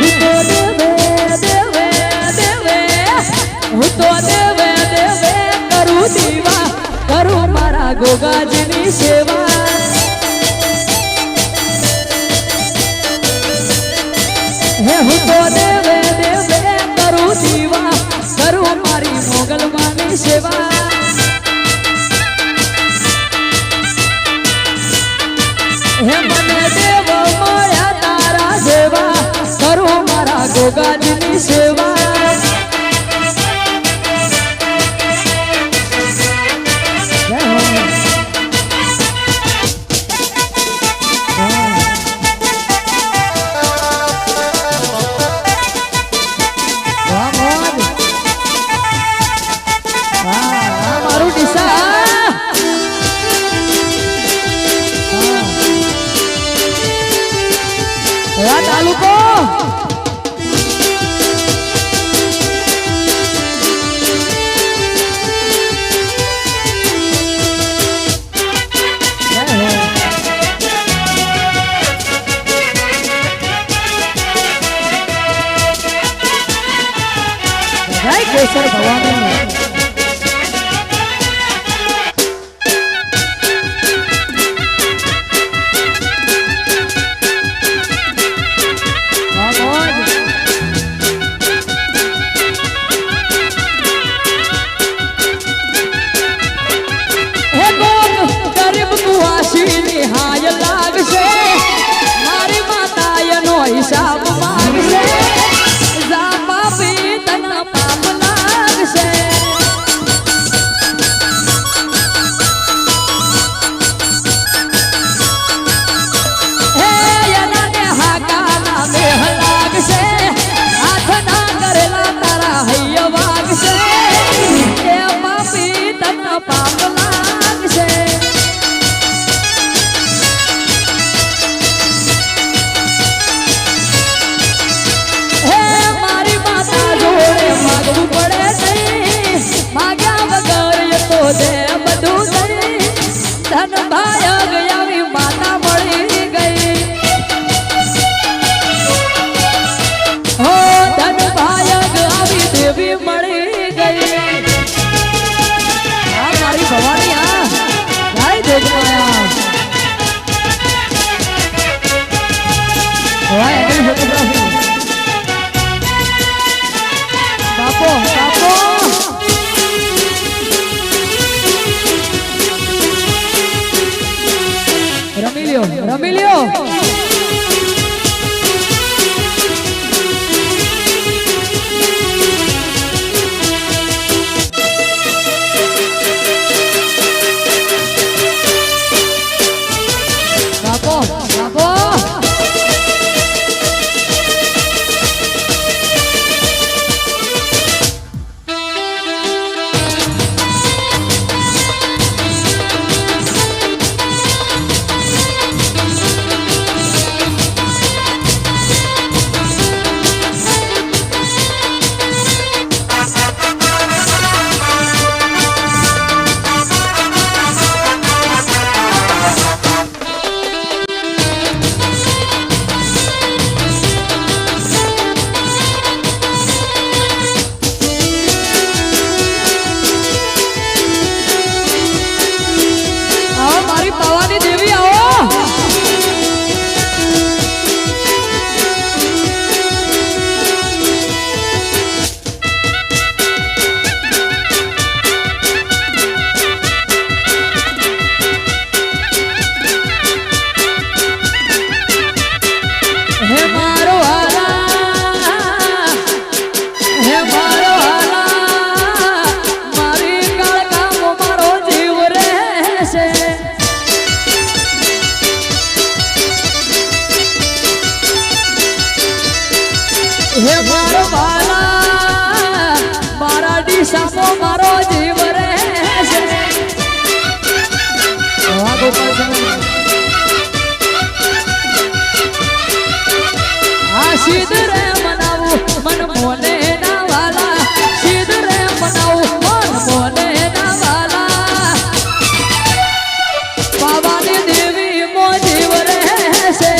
હું તો દેવે દેવે દેવે હું તો દેવે દેવે કરું દીવા કરું મારા ગોગાજીની સેવા હે હું તો દેવે દેવે કરું દીવા કરું મારી મોગલમાની સેવા હે મને દેવ મળ્યા તારા જેવા કરું મારા ગોગાજીની સેવા તાલુકો જય કેસર ભવાની હિસાબ માંગશે જાપા પીતના પાપ લાગશે હે યનાને હાકાના દેહ લાગશે હાથ ના કરેલા તારા હૈય વાગશે એ પાપી તના પાપ લાગશે દે બધું દઈ ધન ભાયગ આવી માતા મળી ગઈ હો ધન ભાયગ આવી દેવી મળી ગઈ આ મારી ભવાની આ જય જોગમાયા વાય અગલી ફોટોગ્રાફી બાપો બાપો રમી લ્યો બાપો બાપો હે મારો વાલા મારા દિશામો મારો જીવ રે છે આ સિદ્ધ રે મનાવું મન મોને ના વાલા સિદ્ધ રે મનાવું મન મોને ના વાલા બાબાની દેવી મો જીવ રે છે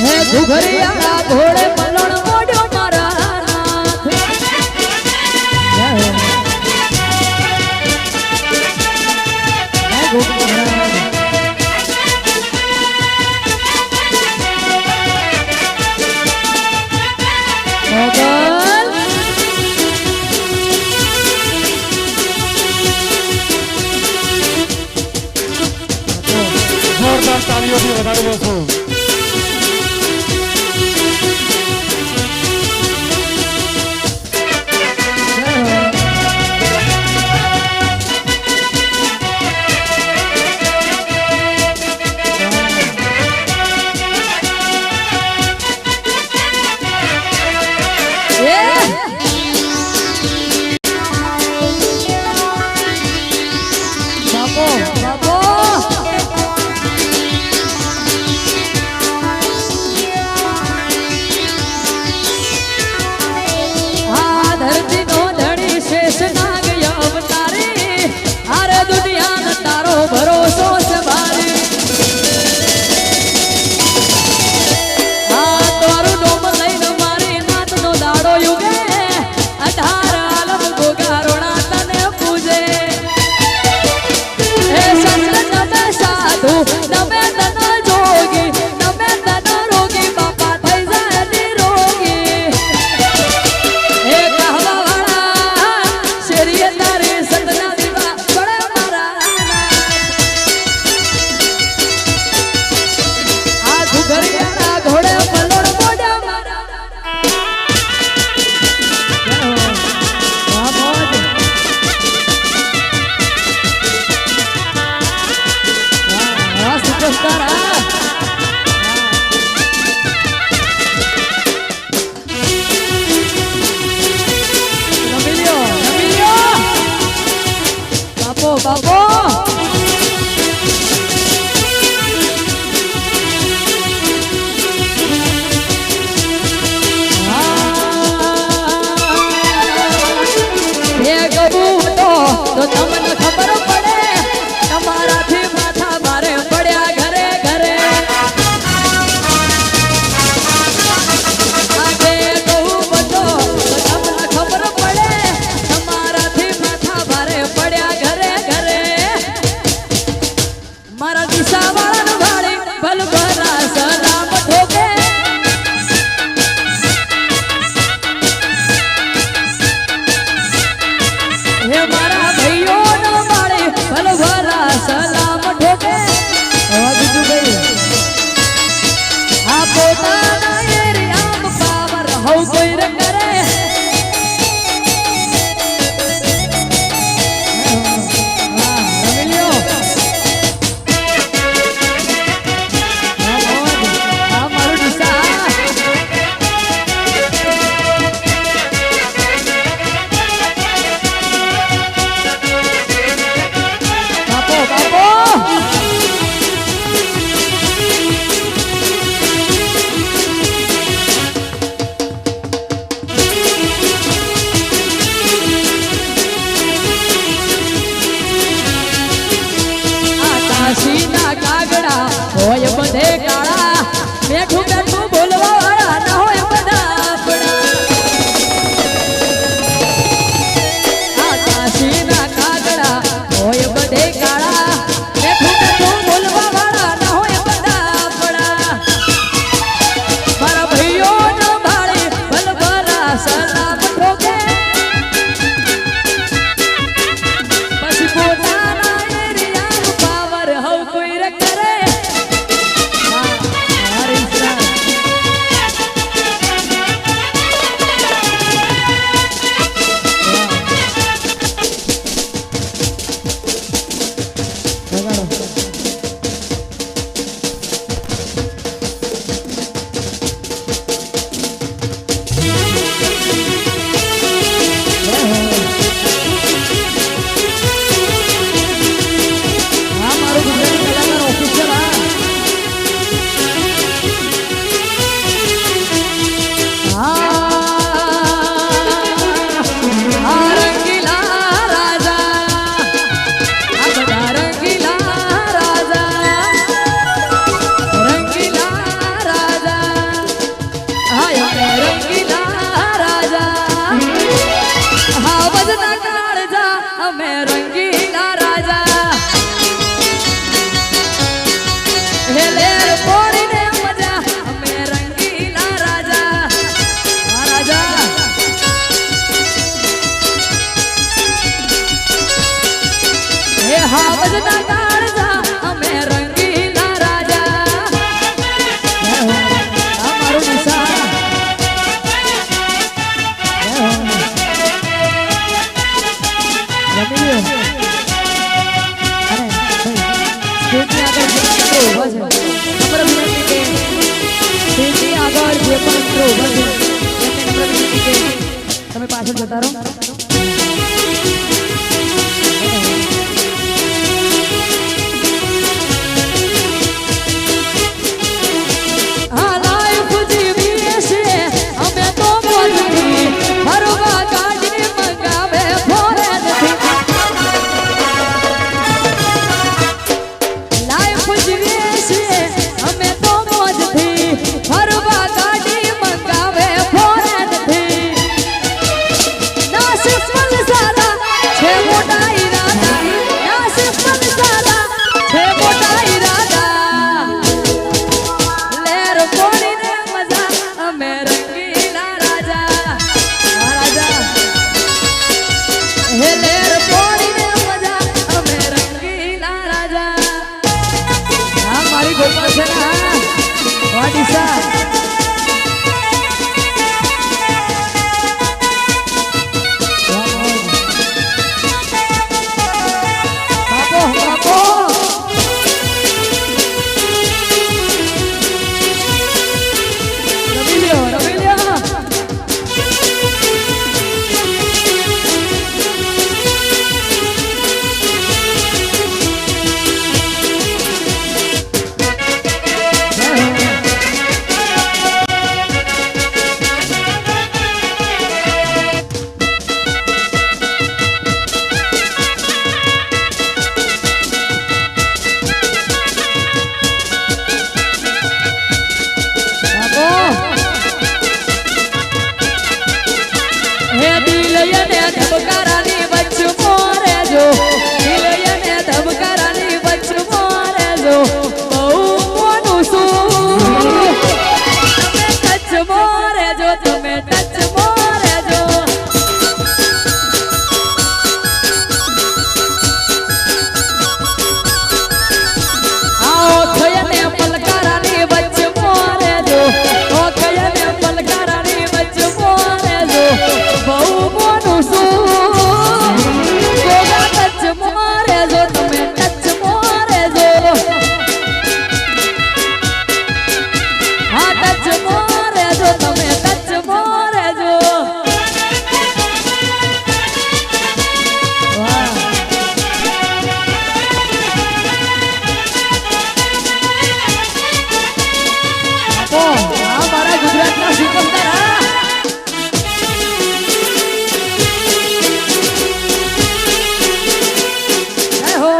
હે ઘુઘરિયા ઘોડે પલણ મોડ્યો મારા નાથ હે ઘુઘરિયા જોરદાર તાળીઓથી વધારેલો છું. તો તમને ખબર પડે તમારાથી માથા મારે પડ્યા ઘરે ઘરે આજે કહું બધો તો તમને ખબર પડે તમારાથી માથા મારે પડ્યા ઘરે ઘરે મારા દિશા વાળા વાળી ભલભરા સલામ ઠોકે હે મારા સલામ ઠોકે બીજું ભાઈ આ પોતાના એરિયામાં પાવર હવ કોઈ રે કરે રમી લ્યો પણ મિત્રો ઊભા છે એમને નમ્ર વિનંતી કે તમે પાછળ જતા રહો. આ લાઈફ જીવીએ છે અમે તો મોજથી ફરવા ગાડી મંગાવે ફોરે નથી લાઈફ જીવીએ છે અમે તો મોજથી ફરવા ગાડી મંગાવે ફોરે નથી નાસિક મન સારા છે મોટા ઈરાદા નાસિક મન સારા છે મોટા ઈરાદા લેર પોણીને મજા અમે રંગીલા રાજા આ રાજા હે લેર પોણીને મજા અમે રંગીલા રાજા આ મારી ગોપાલ છે ને વાડીસા બાપો બાપો રમી લ્યો રમી લ્યો હે દિલયને ધબકારાની વચ્ચ મોરે જો દિલયને ધબકારાની વચ્ચ મોરે જો બહુ મોનું શું તમે ટચ મોરે જો તમે ટચ મોરે જો આઓ થયને પલકારાની વચ્ચ મોરે જો ઓ થયને પલકારાની વચ્ચ મોરે જો બહુ મોનું શું ગોગા ટચ મોરે જો તમે ટચ મોરે જો હા ટચ મોરે જો તમે ટચ મોરે જો વાહ આપો આ મારા ગુજરાતના સુપરસ્ટાર હા જય હો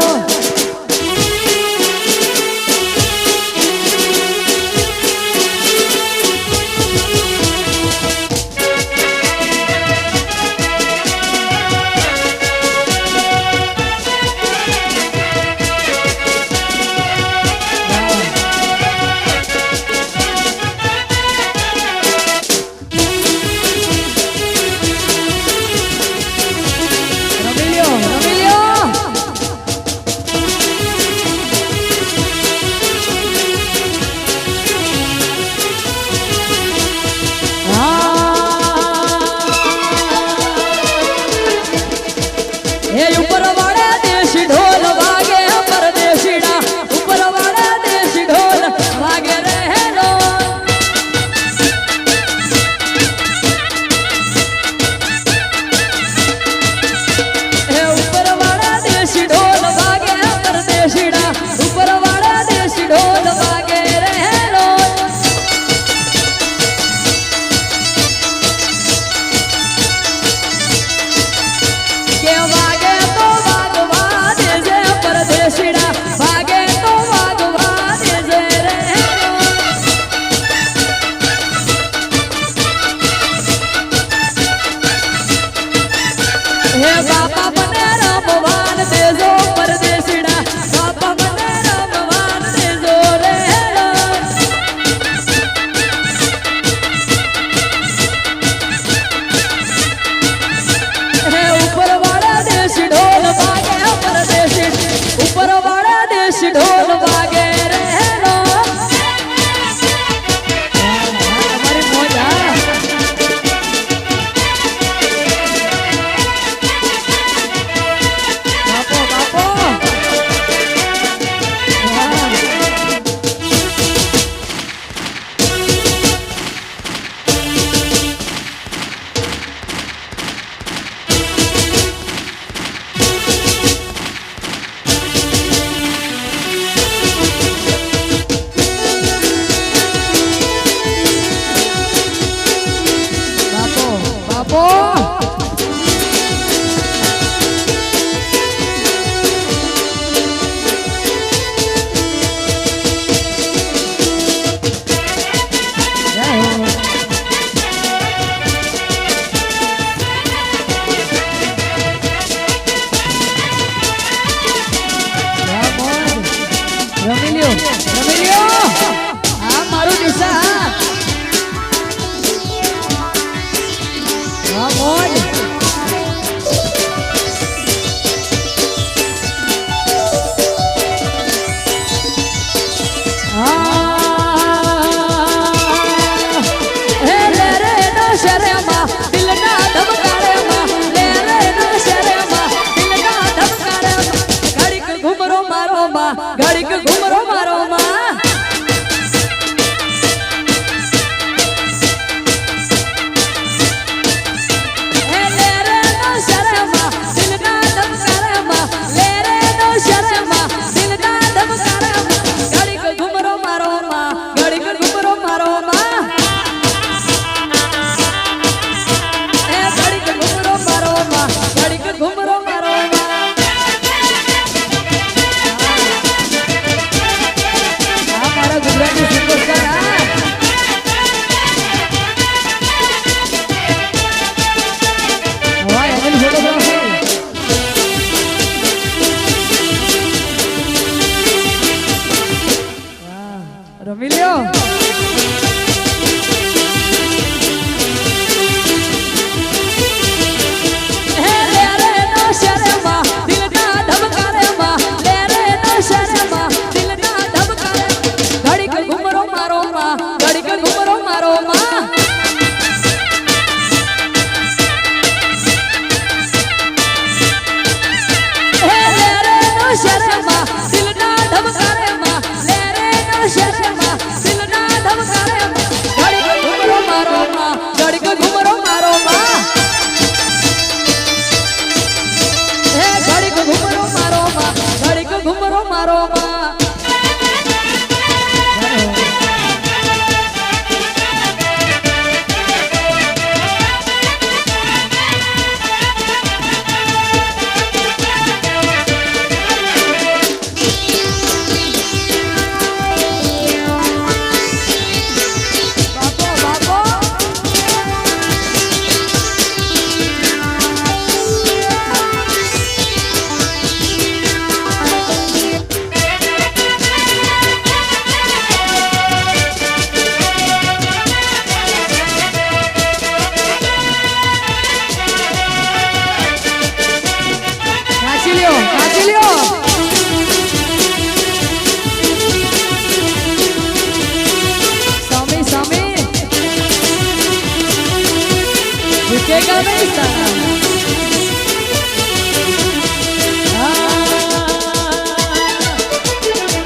झुकेगा नहीं साला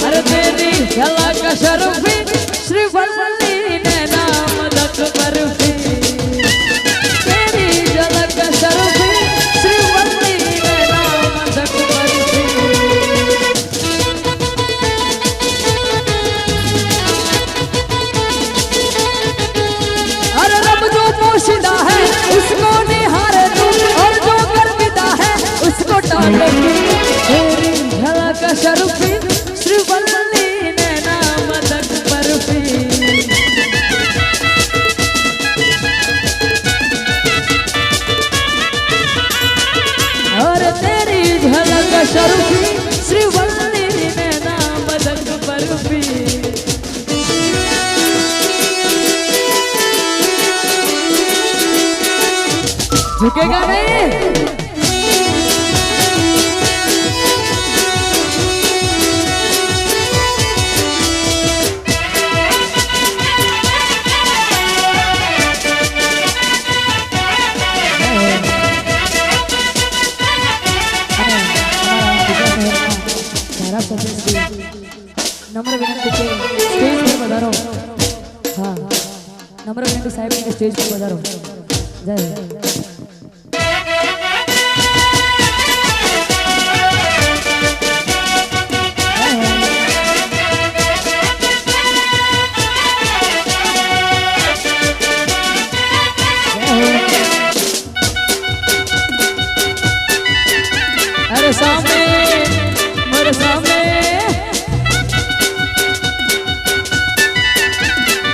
अरे तेरी झलक शर्फी श्रीवल्ली ने नाम दक बर्फी तेरी झलक शर्फी श्रीवल्ली ने नाम दक बर्फी अरे रब जो पोशीदा है उसको निहारे तू और जो गर्विदा है उसको टाले तेरी झलक शर्फी श्रीवल्ली ने नाम दक बर्फी और तेरी झलक शर्फी श्रीवल्ली ने नाम दक बर्फी झुकेगा नहीं नम्र विनंती के स्टेज पर पधारो हाँ नम्र विनंती साहब के स्टेज पर पधारो जय अरे सामने मेरे सामने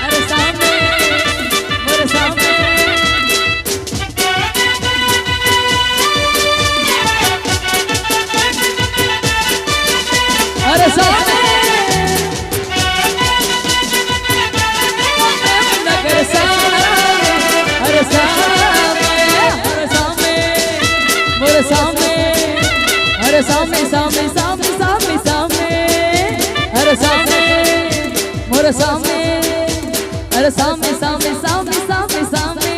अरे सामने मेरे सामने अरे सामने नगर सामने अरे सामने अरे सामने मेरे सामने अरे सामने सामने सामने सामने सामने अरे सामने मोरे सामने अरे सामने सामने सामने सामने सामने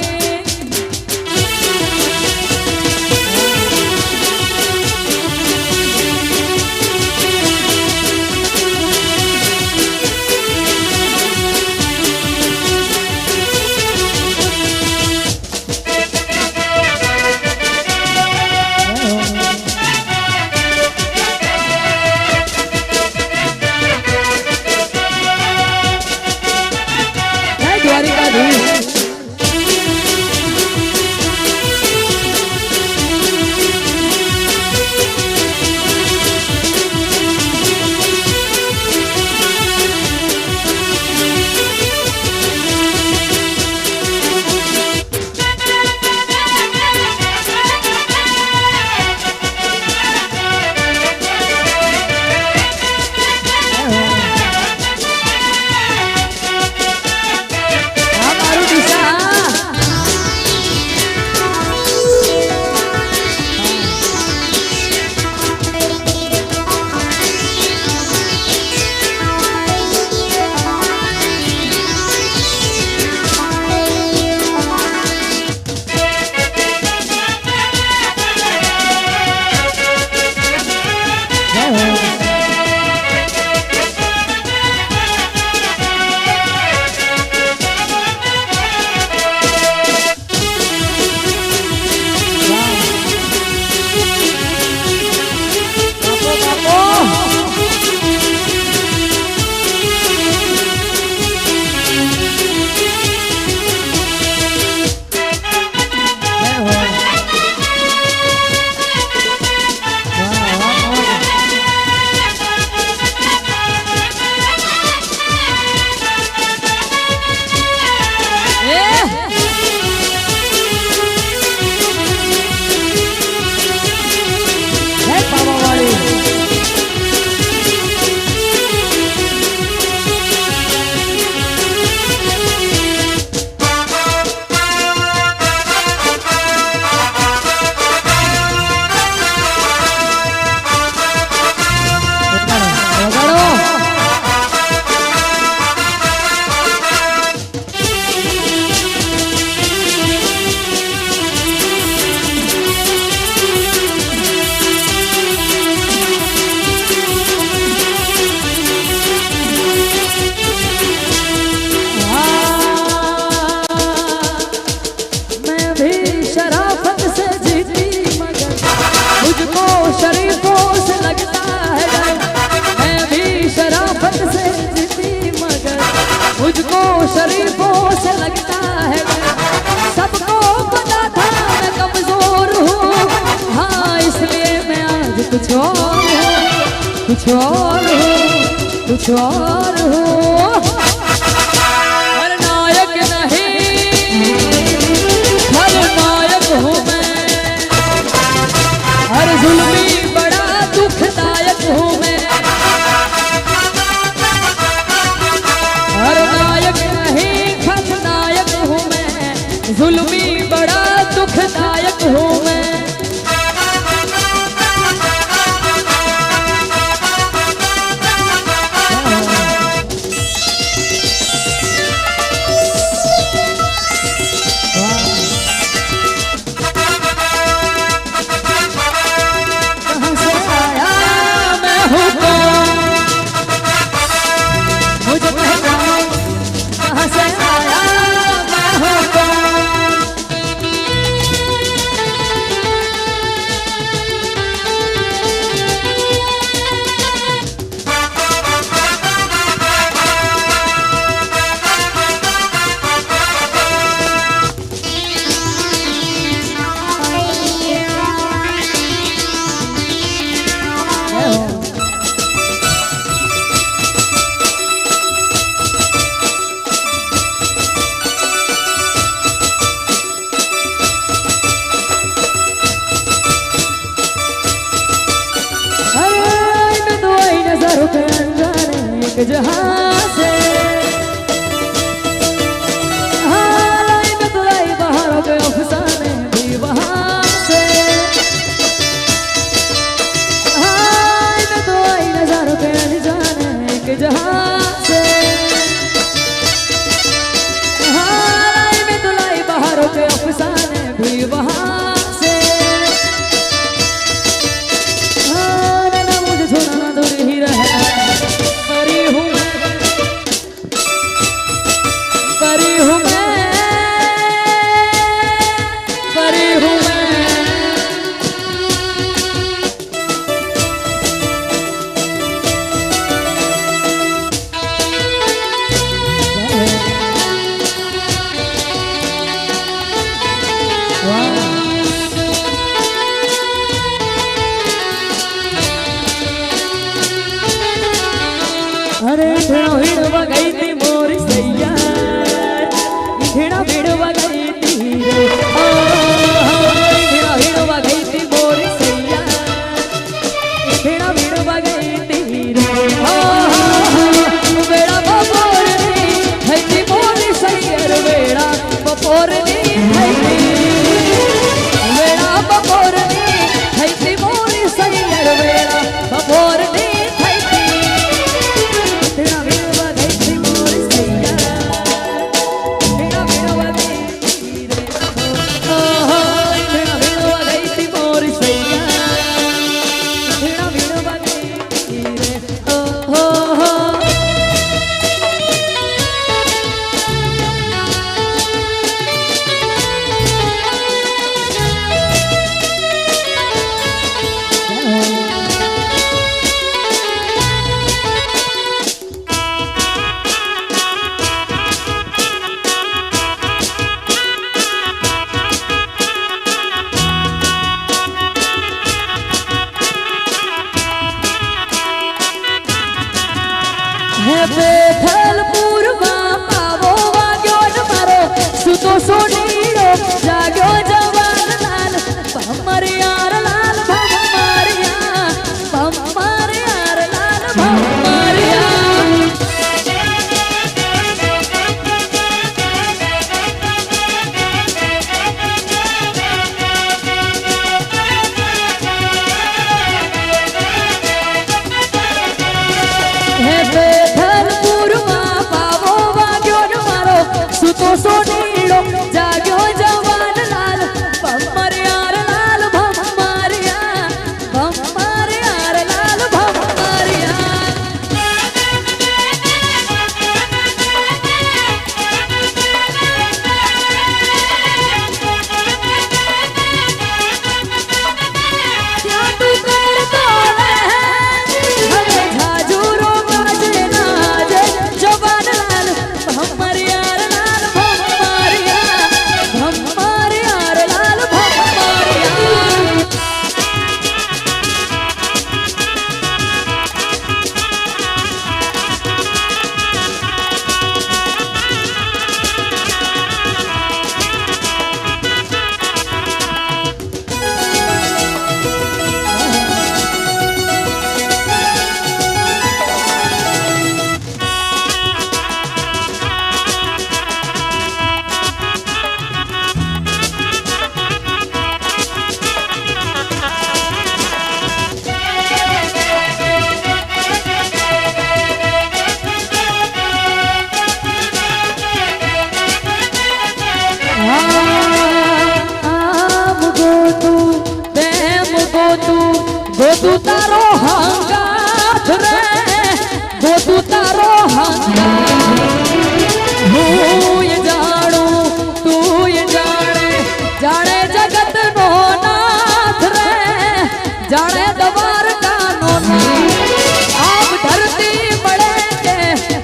शरीफों से लगता है सबको पता था मैं कमजोर हूँ हाँ इसलिए मैं आज कुछ और हूँ कुछ और हूँ कुछ और हूँ हर नायक नहीं हर नायक हूँ मैं हर जुल्मी बड़ा दुखदायक हूँ मैं हर नायक नहीं खलनायक हूँ मैं जुल्मी बड़ा दुखदायक हूँ मैं कहाँ से आया मैं हूँ कौन मुझे पहचानो कहाँ से आया मैं हूँ कौन एक जहां से लाई में तो लाई बाहर के अफसाने भी वहां से में तो आई नजारों के अनजाने एक जहां से लाई में तो लाई बाहर के अफसाने भी वहां से मुझे छोड़ना दूर ही रहना हूँ ગોતું તારો હંગાથ રે ગોતું તારો હંગાથ હું જાણું તું જાણે જાણે જગત નો નાથ રે જાણે દ્વારકાનો નાથ આપ ધરતી મળે કે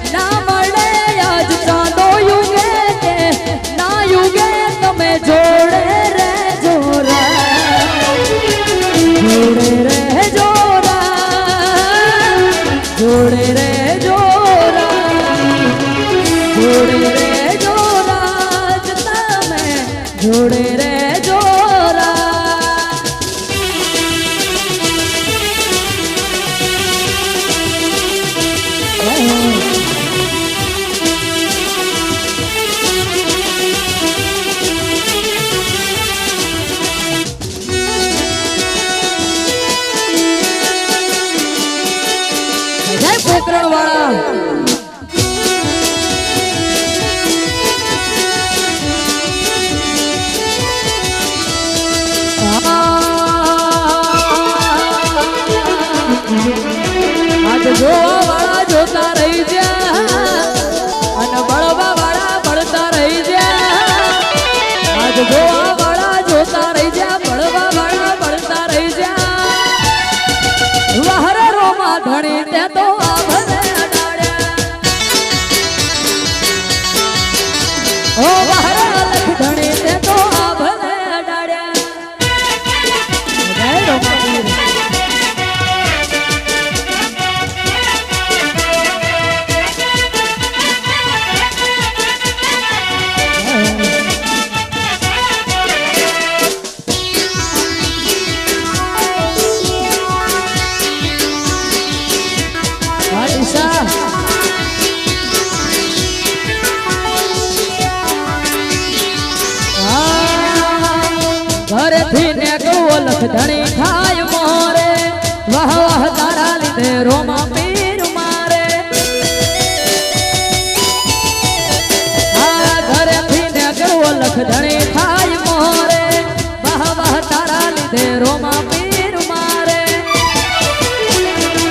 ના મળે આજ ચાંદો યુગે કે ના યુગે તમે જોડે રે જોરા જોડે રે જોરા જોડે રે જોરા જોડે રે જોરા જ તમે જોડે રે જોરા જય પોકરણ વાળા આજ જોવા વાળા જોતા રહી જા અને બળવા વાળા બળતા રહી જા આજ જોવા વાળા જોતા રહી જા બળવા વાળા બળતા રહી જા વહર રોમા ધણી તે તો આભલે અડાડ્યા ઓ વહર લખ ધણી તે તો આભલે અડાડ્યા જય રોમા પીર ઘરેથી નીકળવો લખ ધણી થાય મોરે વાહ વાહ તારા લીધે રોમા પીર મારે ઘરેથી નીકળવો લખ ધણી થાય મોરે વાહ વાહ તારા લીધે રોમા પીર મારે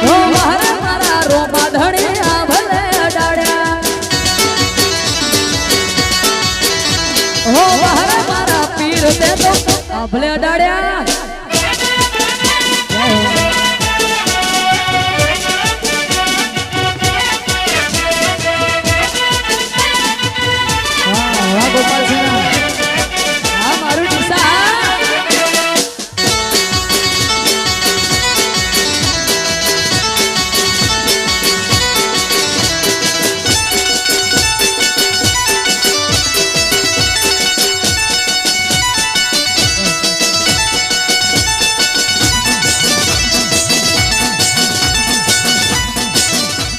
ઓ વાહ મારા રોમા ધણી આ ભલે અડાડ્યા ઓ વાહ મારા પીર તે તો આભલે અડાડ્યા